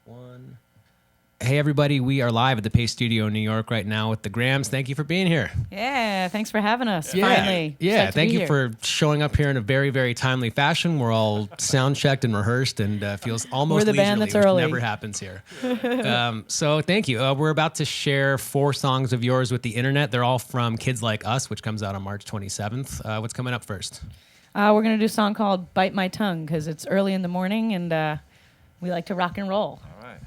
One. Hey, everybody. We are live at the Paste Studio in New York right now with the Grams. Thank you for being here. Yeah, thanks for having us, finally. Yeah, thank you for showing up here in a very, very timely fashion. We're all sound-checked and rehearsed and feels almost We're the band leisurely, that's early. which never happens here. So thank you. We're about to share 4 songs of yours with the internet. They're all from Kids Like Us, which comes out on March 27th. What's coming up first? We're going to do a song called Bite My Tongue because it's early in the morning and we like to rock and roll. All right.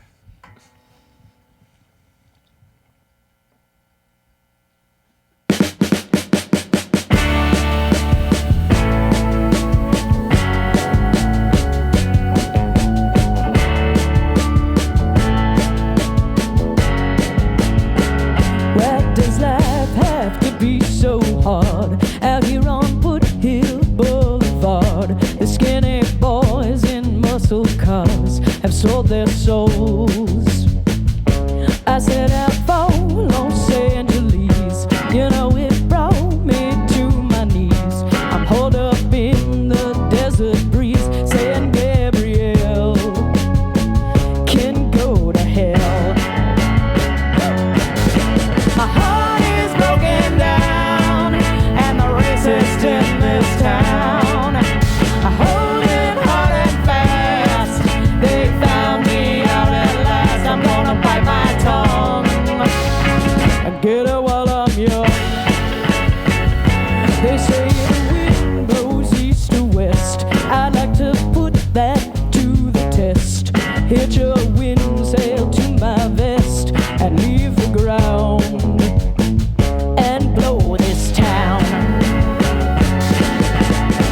Why does life have to be so hard? Out here on Foothill Boulevard, the skinny boys in muscle cars have sold their souls. I set out for Los Angeles, you know it brought me to my knees. I'm holed up in the desert breeze, saying Gabrielle can go to hell. My heart is broken down, and the racist in this town are holding hard and fast. They found me out at last. I'm gonna bite my tongue and get her while I'm young. They say the wind blows east to west. I'd like to put that to the test. Hitch a wind sail to my vest and leave the ground and blow this town.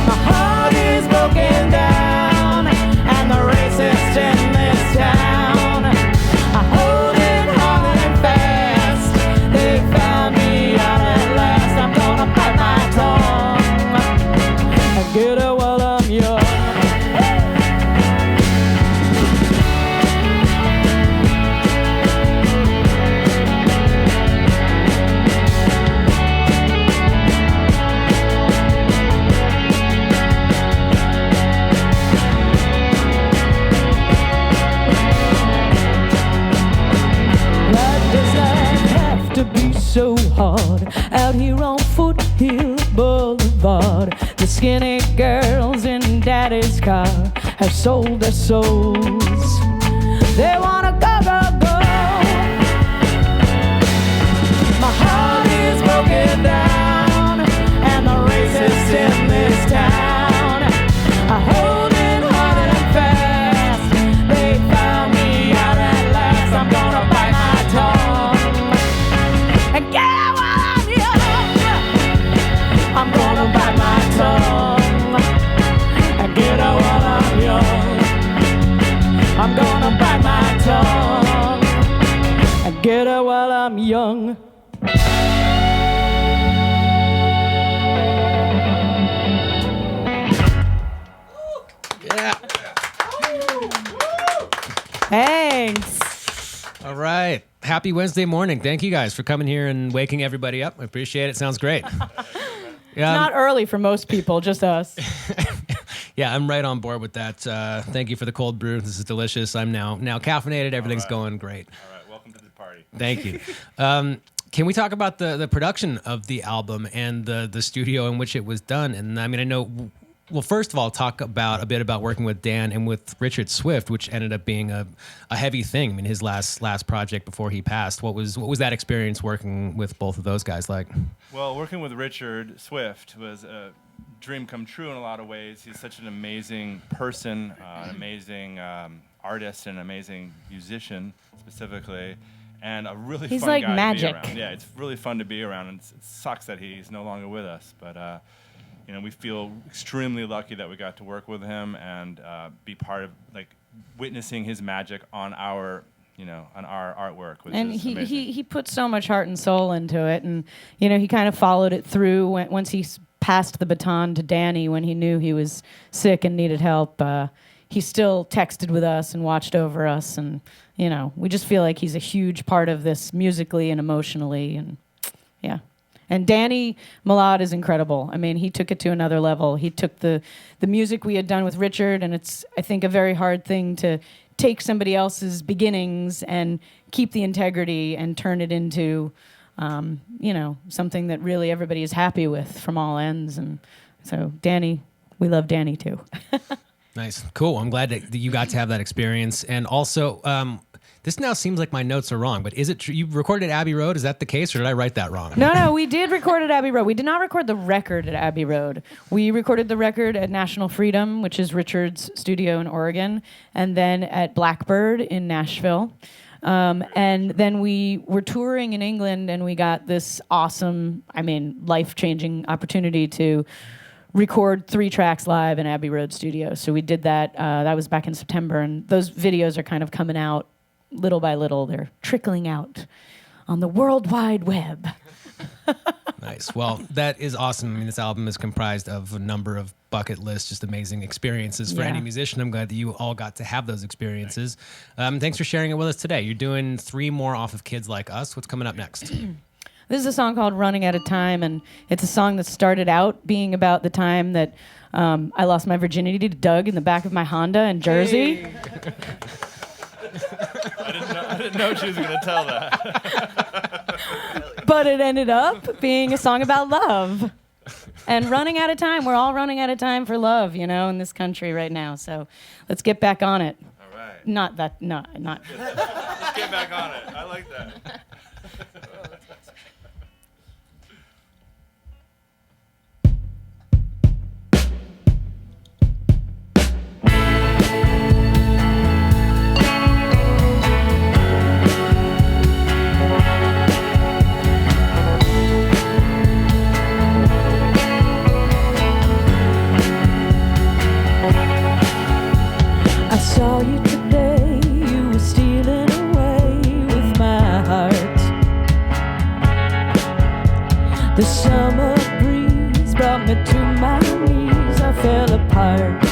My heart is broken down, and the racist in this town are holding hard and fast. They found me out at last. I'm gonna bite my tongue and get her while I'm young. Why does life have to be so hard? Out here on Foothill Boulevard, the skinny girls in Daddy's car have sold their souls. They wanna go, go, go. My heart is broken down, and the racists in this town are holding hard and fast. They found me out at last. I'm gonna bite my tongue and get out while I'm young. I'm gonna bite my tongue and get out while I'm young. I'm gonna bite my tongue and get out while I'm young. Yeah. Thanks. All right. Happy Wednesday morning. Thank you guys for coming here and waking everybody up. I appreciate it. Sounds great. Yeah, Not early for most people, just us. yeah, I'm right on board with that. Thank you for the cold brew. This is delicious. I'm now caffeinated. Everything's going great. All right. Welcome to the party. Thank you. Can we talk about the production of the album and the studio in which it was done? And I mean, I know. Well, first of all, talk about a bit about working with Dan and with Richard Swift, which ended up being a heavy thing. I mean, his last project before he passed. What was that experience working with both of those guys like? Well, working with Richard Swift was a dream come true in a lot of ways. He's such an amazing person, an amazing artist, and an amazing musician specifically, and a really He's fun like guy magic. to be around. Yeah, it's really fun to be around, and it sucks that he's no longer with us, but. You know, we feel extremely lucky that we got to work with him and be part of, like, witnessing his magic on our, on our artwork. Which And is amazing. he put so much heart and soul into it, and he kind of followed it through once he passed the baton to Danny when he knew he was sick and needed help. He still texted with us and watched over us, and we just feel like he's a huge part of this musically and emotionally, and yeah. And Danny Malad is incredible. I mean, he took it to another level. He took the music we had done with Richard, and it's, I think, a very hard thing to take somebody else's beginnings and keep the integrity and turn it into, something that really everybody is happy with from all ends. And so Danny, we love Danny too. Nice. Cool. I'm glad that you got to have that experience. And also, this now seems like my notes are wrong, but is it true? You recorded at Abbey Road? Is that the case, or did I write that wrong? No, we did record at Abbey Road. We did not record the record at Abbey Road. We recorded the record at National Freedom, which is Richard's studio in Oregon, and then at Blackbird in Nashville. And then we were touring in England, and we got this awesome, life-changing opportunity to record 3 tracks live in Abbey Road studio. So we did that. That was back in September, and those videos are kind of coming out little by little. They're trickling out on the World Wide Web. Nice. Well, that is awesome. I mean, this album is comprised of a number of bucket lists, just amazing experiences for any musician. I'm glad that you all got to have those experiences. Thanks for sharing it with us today. You're doing 3 more off of Kids Like Us. What's coming up next? This is a song called Running Out of Time, and it's a song that started out being about the time that I lost my virginity to Doug in the back of my Honda in Jersey. Hey. I didn't know she was going to tell that. But it ended up being a song about love and running out of time. We're all running out of time for love, in this country right now. So let's get back on it. All right. Not. Let's get back on it. I like that. I saw you today, you were stealing away with my heart. The summer breeze brought me to my knees, I fell apart.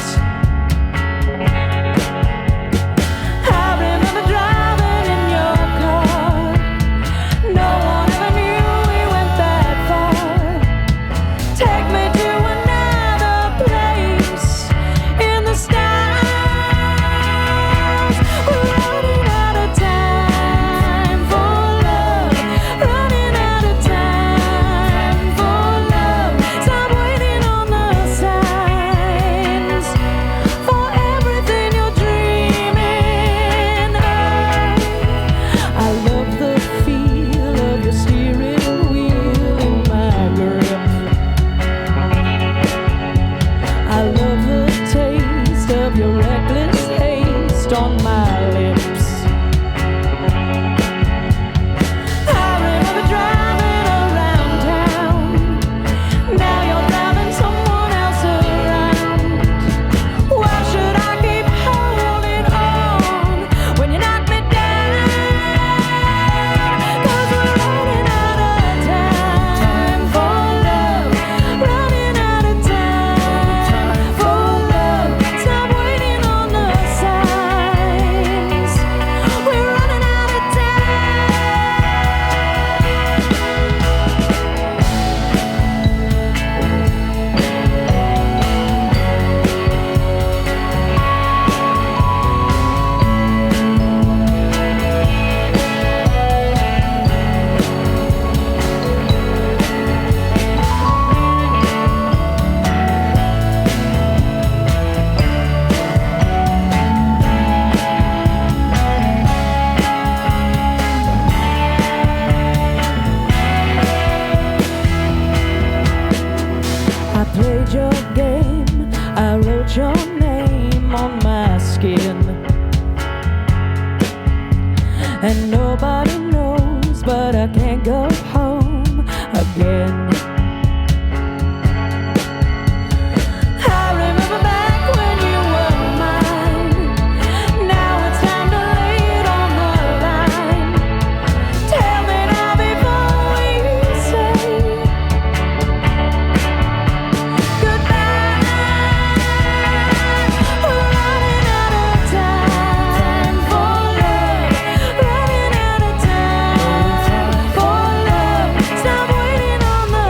I remember driving in your car. No one ever knew we went that far. Take me to another place in the stars. Running out of time for love. Running out of time for love. Stop waiting on the signs for everything you're dreaming of. I love the feel of your steering wheel in my grip. I love the taste of your reckless haste on my lips. I remember driving around town. Now you're driving someone else around. Why should I keep holding on when you knock me down? 'Cause we're running out of time for love. Running out of time for love. Stop waiting on the signs. We're running out of time. I played your game, I wrote your name on my skin. And nobody knows, but I can't go home again. I remember back when you were mine. Now it's time to lay it on the line. Tell me now before we say goodbye. We're running out of time for love. Running out of time for love. Stop waiting on the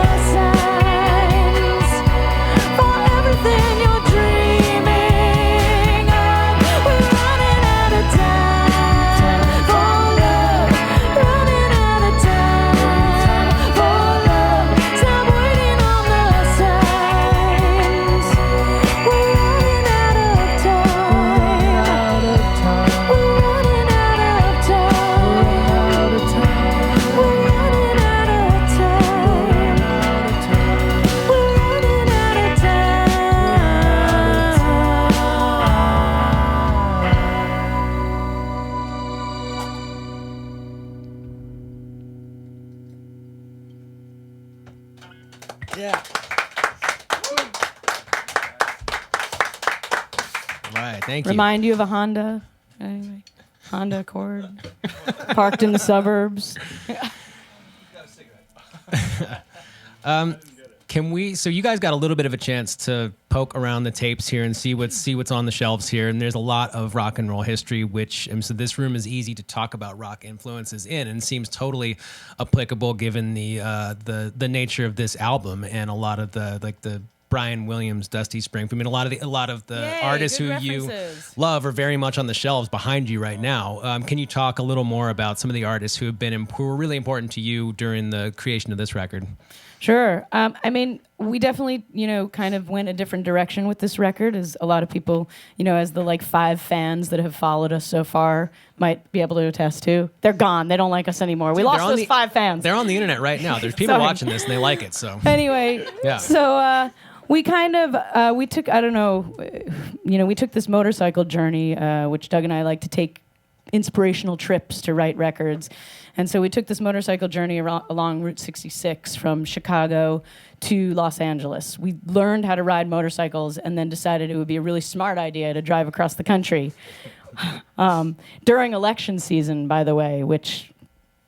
Yeah. Right, thank you. Remind you of a Honda? Anyway, Honda Accord. Parked in the suburbs. Can we? So you guys got a little bit of a chance to poke around the tapes here and see what's on the shelves here, and there's a lot of rock and roll history, so this room is easy to talk about rock influences in, and seems totally applicable given the nature of this album and a lot of the Brian Williams, Dusty Springfield. I mean, a lot of the artists who you love are very much on the shelves behind you right now. Can you talk a little more about some of the artists who were really important to you during the creation of this record? Sure. I mean, we definitely, kind of went a different direction with this record, as a lot of people, as the 5 fans that have followed us so far might be able to attest to. They're gone. They don't like us anymore. We lost those 5 fans. They're on the internet right now. There's people watching this and they like it. So anyway, yeah. So we kind of we took we took this motorcycle journey, which Doug and I like to take inspirational trips to write records. And so we took this motorcycle journey along Route 66 from Chicago to Los Angeles. We learned how to ride motorcycles and then decided it would be a really smart idea to drive across the country. During election season, by the way, which,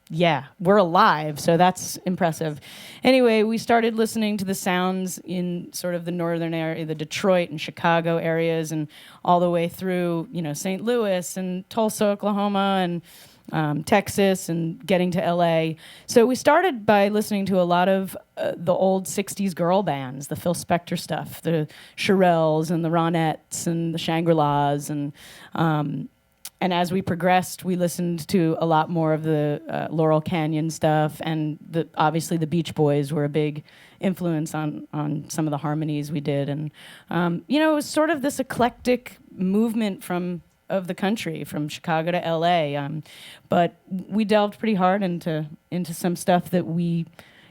yeah, we're alive, so that's impressive. Anyway, we started listening to the sounds in sort of the northern area, the Detroit and Chicago areas, and all the way through, St. Louis and Tulsa, Oklahoma, and Texas, and getting to LA. So we started by listening to a lot of the old 60s girl bands, the Phil Spector stuff, the Shirelles and the Ronettes and the Shangri-Las. And as we progressed, we listened to a lot more of the Laurel Canyon stuff. And obviously the Beach Boys were a big influence on some of the harmonies we did. And, it was sort of this eclectic movement of the country, from Chicago to LA, but we delved pretty hard into some stuff that we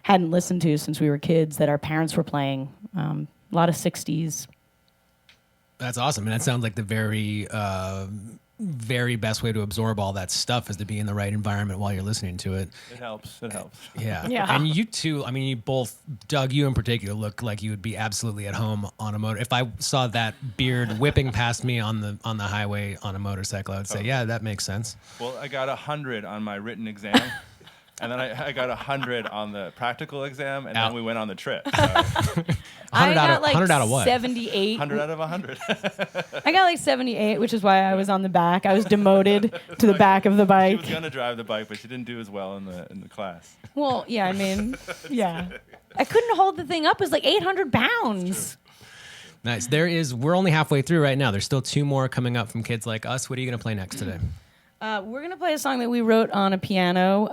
hadn't listened to since we were kids, that our parents were playing. A lot of 60s. That's awesome, and that sounds like the very very best way to absorb all that stuff is to be in the right environment while you're listening to it. It helps. Yeah. Yeah. And you too, I mean, you both, Doug, you in particular, look like you would be absolutely at home on a motor. If I saw that beard whipping past me on the highway on a motorcycle, I would say, yeah, that makes sense. Well, I got 100 on my written exam. And then I got 100 on the practical exam, and then we went on the trip. So. 100 I got out of, 100 out of what? 78. 100 out of 100. I got 78, which is why I was on the back. I was demoted to the back of the bike. She was going to drive the bike, but she didn't do as well in the class. Well, yeah, I mean, yeah. I couldn't hold the thing up. It was 800 pounds. Nice. We're only halfway through right now. There's still 2 more coming up from Kids Like Us. What are you going to play next today? We're going to play a song that we wrote on a piano.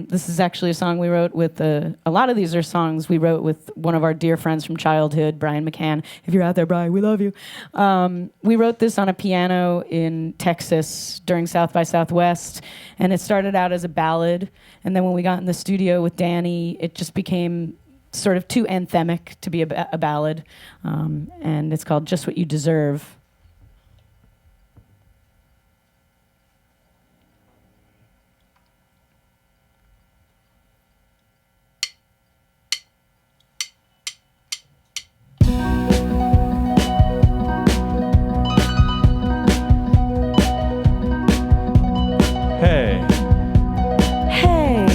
This is actually a song we wrote with a lot of these are songs we wrote with one of our dear friends from childhood, Brian McCann. If you're out there, Brian, we love you. We wrote this on a piano in Texas during South by Southwest, and it started out as a ballad. And then when we got in the studio with Danny, it just became sort of too anthemic to be a ballad. And it's called Just What You Deserve. Hey. Hey.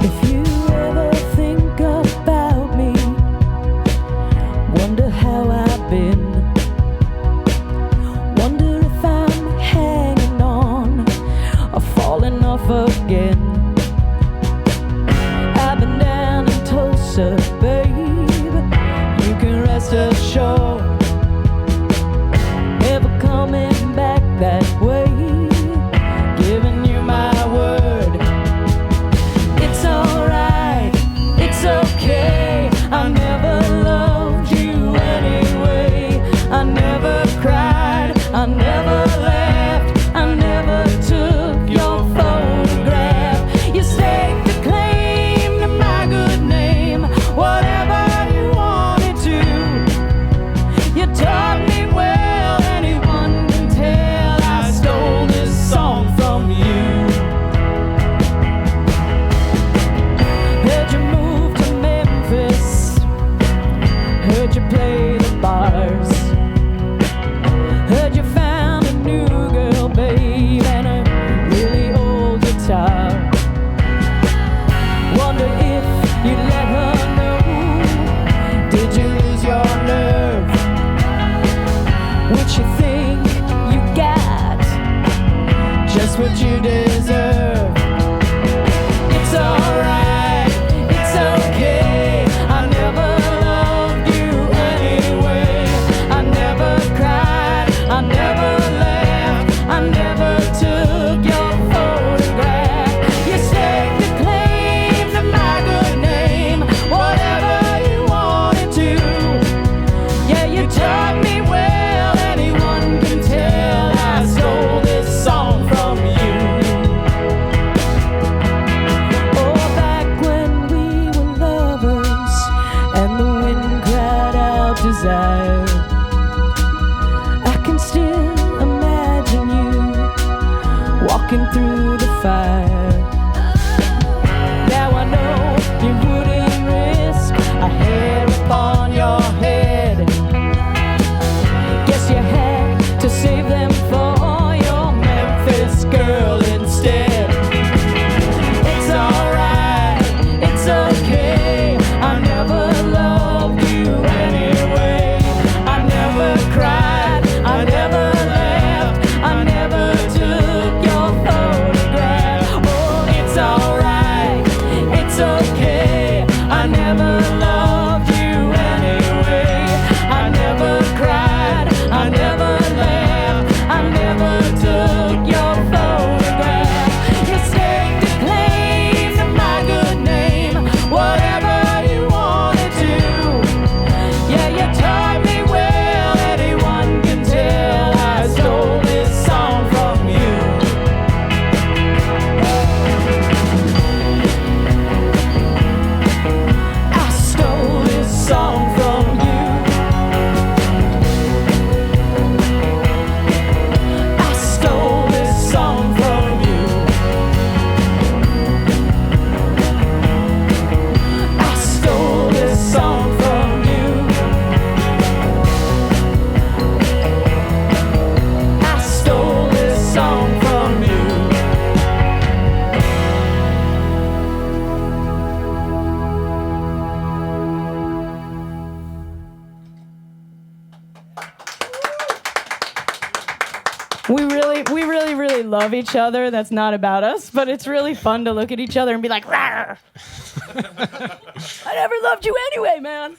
If you ever think about me, wonder how I've been, wonder if I'm hanging on or falling off again. I've been down in Tulsa, babe. You can rest assured, never coming back that way. Giving you my word. It's alright, it's okay. I never loved you anyway. I never cried, I never laughed, I never took your photograph. love each other. That's not about us, but it's really fun to look at each other and be like, "Rawr." I never loved you anyway, man.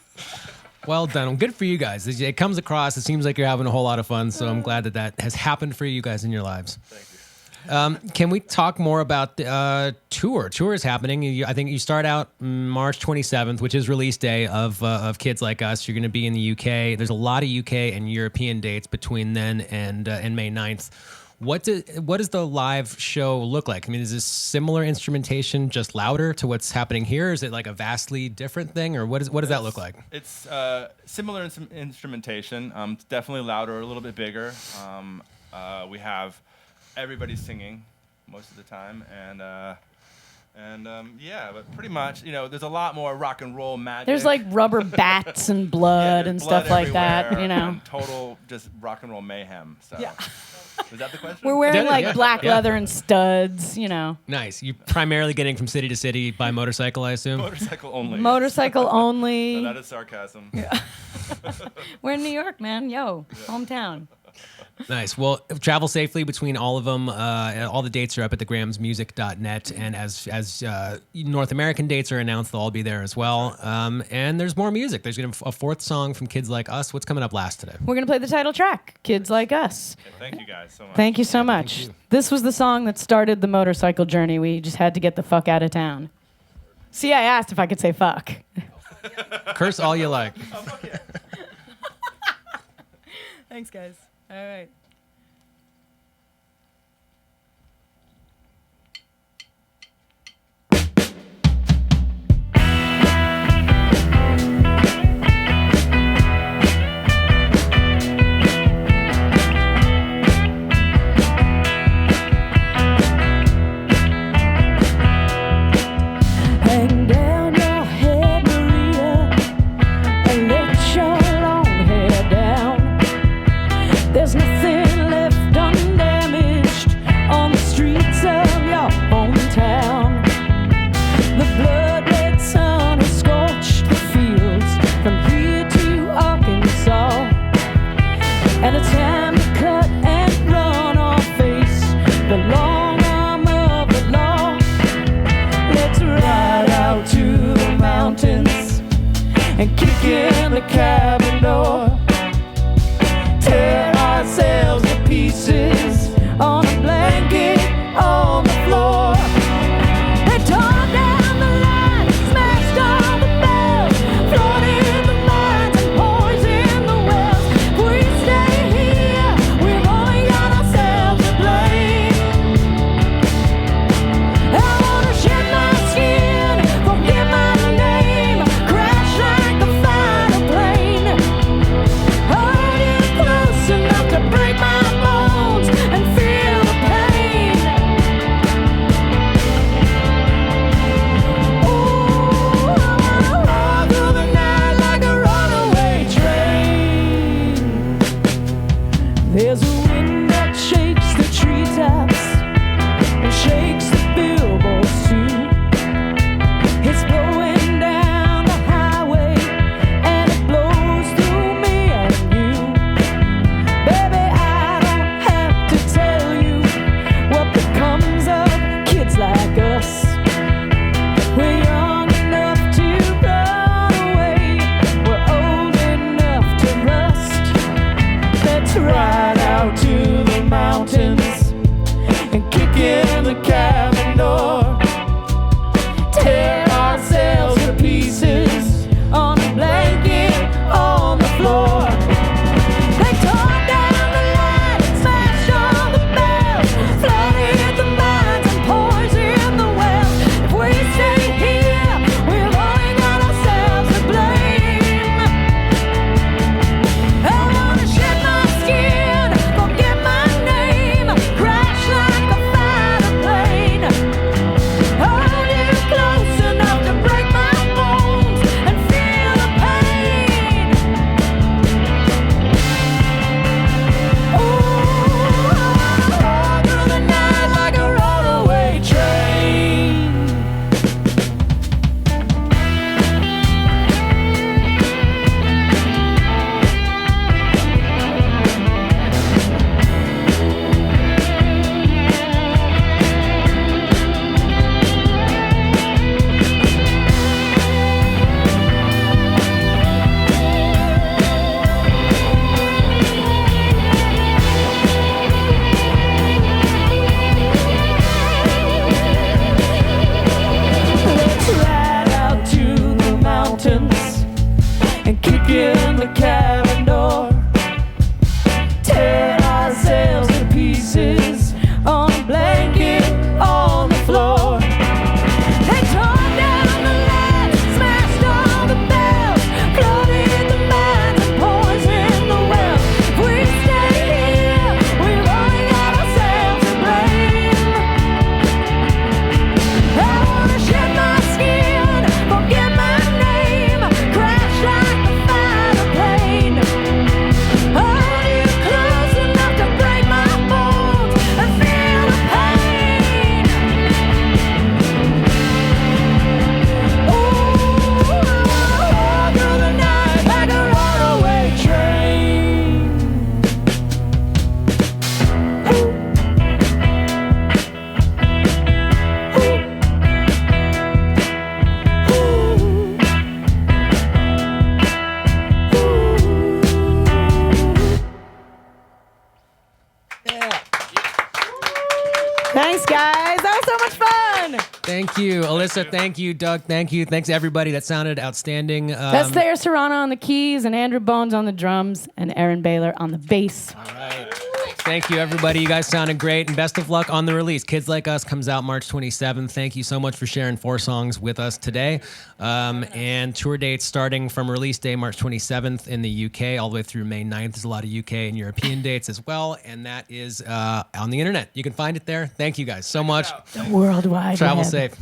Well done. Good for you guys. It comes across. It seems like you're having a whole lot of fun. So I'm glad that has happened for you guys in your lives. Thank you. Can we talk more about the tour? Tour is happening. I think you start out March 27th, which is release day of Kids Like Us. You're going to be in the UK. There's a lot of UK and European dates between then and May 9th. What does the live show look like? I mean, is this similar instrumentation, just louder to what's happening here? Is it like a vastly different thing, or what does that look like? It's similar instrumentation. It's definitely louder, a little bit bigger. We have everybody singing most of the time, and yeah, but pretty much, there's a lot more rock and roll magic. There's like rubber bats and blood and blood stuff like that, everywhere, and total just rock and roll mayhem. So. Yeah. Is that the question? We're wearing Yeah. black Yeah. leather and studs, Nice. You primarily getting from city to city by motorcycle, I assume? Motorcycle only. Motorcycle only. No, that is sarcasm. We're in New York, man. Yo, hometown. Nice. Well, travel safely between all of them. All the dates are up at thegrahamsmusic.net, and as North American dates are announced, they'll all be there as well. And there's more music. There's going to be a fourth song from Kids Like Us. What's coming up last today? We're going to play the title track, Kids Like Us. Okay, thank you guys so much. Thank you so much. This was the song that started the motorcycle journey. We just had to get the fuck out of town. See, I asked if I could say fuck. Curse all you like. Oh, fuck yeah. Thanks, guys. All right. Hang down your head, Maria, and let your long hair down. There's nothing left undamaged on the streets of your hometown. The blood-red sun has scorched the fields from here to Arkansas, and it's time to cut and run or face the long arm of the law. Let's ride out to the mountains and kick in the cabin door. Tear ourselves to pieces on a blanket on the floor. They tore down the lights, smashed all the bells, flooded the mines and poisoned the wells. If we stay here, we've only got ourselves to blame. I wanna shed my skin, forget my name, crash like a fighter plane. Thanks, guys. That was so much fun. Thank you, Alyssa. Thank you, Doug. Thank you. Thanks, everybody. That sounded outstanding. That's Thayer Serrano on the keys, and Andrew Bones on the drums, and Aaron Baylor on the bass. All right. Thank you, everybody. You guys sounded great, and best of luck on the release. Kids Like Us comes out March 27th. Thank you so much for sharing 4 songs with us today. And tour dates starting from release day March 27th in the UK all the way through May 9th. There's a lot of UK and European dates as well, and that is on the internet. You can find it there. Thank you guys so much. The worldwide Travel web. safe.